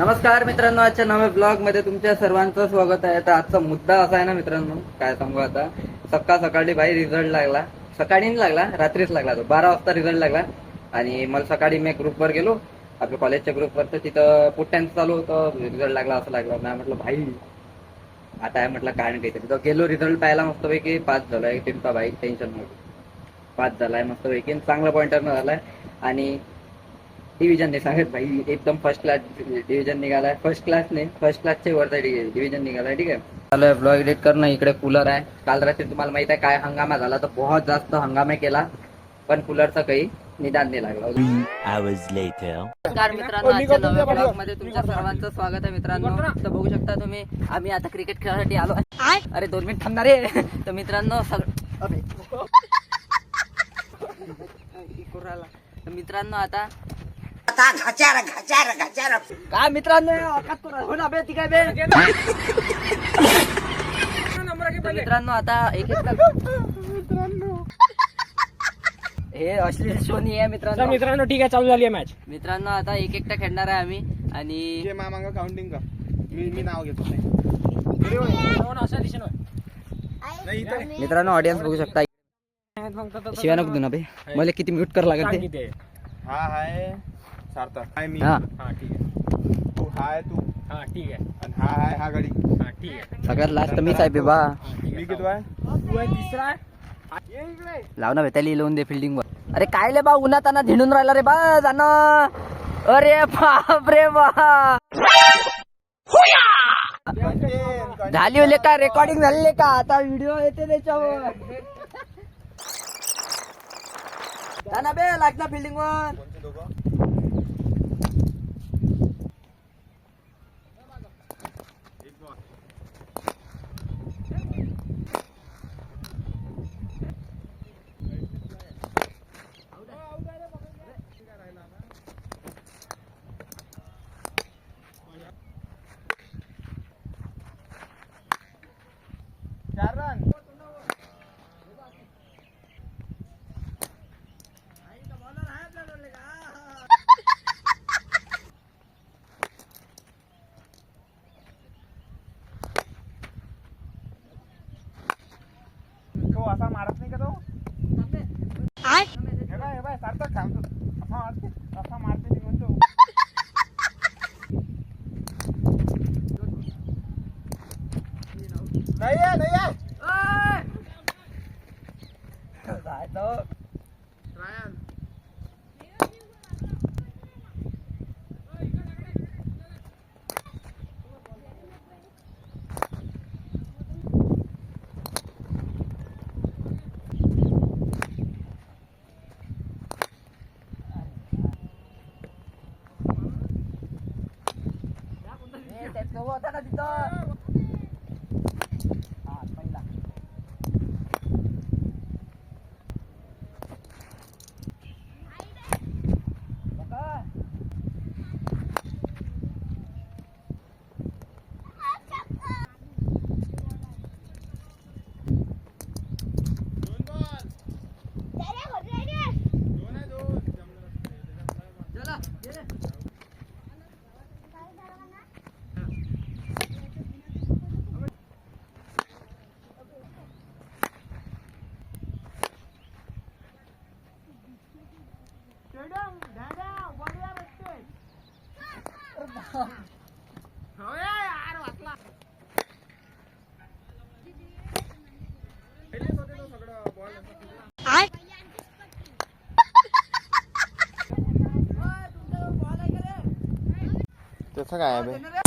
नमस्कार मित्रांनो, आजच्या नव्या ब्लॉग मध्ये तुमच्या सर्वांचं स्वागत आहे. तर आजचा मुद्दा असा आहे ना मित्रांनो, काय सांगू आता. सकाळी भाई रिझल्ट लागला. सकाळी नाही लागला, रात्रीच लागला. तो 12 वाजता रिझल्ट लागला. आणि मला सकाळी मी ग्रुपवर गेलो, आपल्या कॉलेजच्या ग्रुपवर. तर तिथं पुट्ट्यांचं चालू होतं, रिझल्ट लागला असं लागला. मी म्हटलं भाई आता आहे, म्हटलं काय नाही काहीतरी. तर गेलो रिझल्ट पाहायला, मस्तपैकी 5 झालाय. टिंपा भाई टेन्शन नव्हतं, 5 झालाय मस्तपैकी, चांगला पॉइंटर झालाय. आणि डिव्हिजन सांगत भाई एकदम फर्स्ट क्लास डिव्हिजन निघालाय. फर्स्ट क्लासचे वरचा डिव्हिजन निघालाय. ठीक आहे, चालू आहे ब्लॉग एडिट करणं. इकडे कूलर आहे. काल रात्री तुम्हाला माहित आहे काय हंगामा झाला, तर बहुत जास्त हंगामा केला, पण कूलरचा काही निदान नाही लागला. नमस्कार मित्रांनो, आजच्या नव्या ब्लॉग मध्ये तुमच्या सर्वांचं स्वागत आहे. मित्रांनो तर बघू शकता तुम्ही, आम्ही आता क्रिकेट खेळायसाठी आलो. अरे 2 मिनिट थांबणार रे. तर मित्रांनो मित्रांनो आता काय मित्रांनो मित्रांनो आता एक हे अश्लील शो नाही आहे मित्रांनो. ठीक आहे, चालू झाली आहे मॅच. मित्रांनो आता एक एकटा खेळणार आहे आम्ही. आणि मामांगा काउंटिंग का मी नाव घेतो. मित्रांनो ऑडियन्स बघू शकता. शिवाय नको देऊ ना बे, मला किती म्यूट कर लागत ते. हा हाय सार्थक, हाय मी. हा ठीक आहे. तू हाय तू. हा ठीक आहे. आणि हा हाय हा गडी. हा ठीक आहे. सगळ्यात लास्ट मीच आहे बेबा. मी किती आहे? तू आहे तिसरा. लाव ना त्याला लावून दे फिल्डिंग वर. अरे काय ले बा, उन्हात त्यांना धिंडून राहिला रे बा जाणं. अरे बाप रे बा, झाली होले का रेकॉर्डिंग झालेले का, आता व्हिडिओ येते त्याच्यावर. जाना बे लागना फिल्डिंग वर. असा मारत नाही का तो? हे बाय सार्थक सांगतो, असा मारते ती म्हणतो. नाही आहे होता ना तिथं. त्याचं काय आहे बे?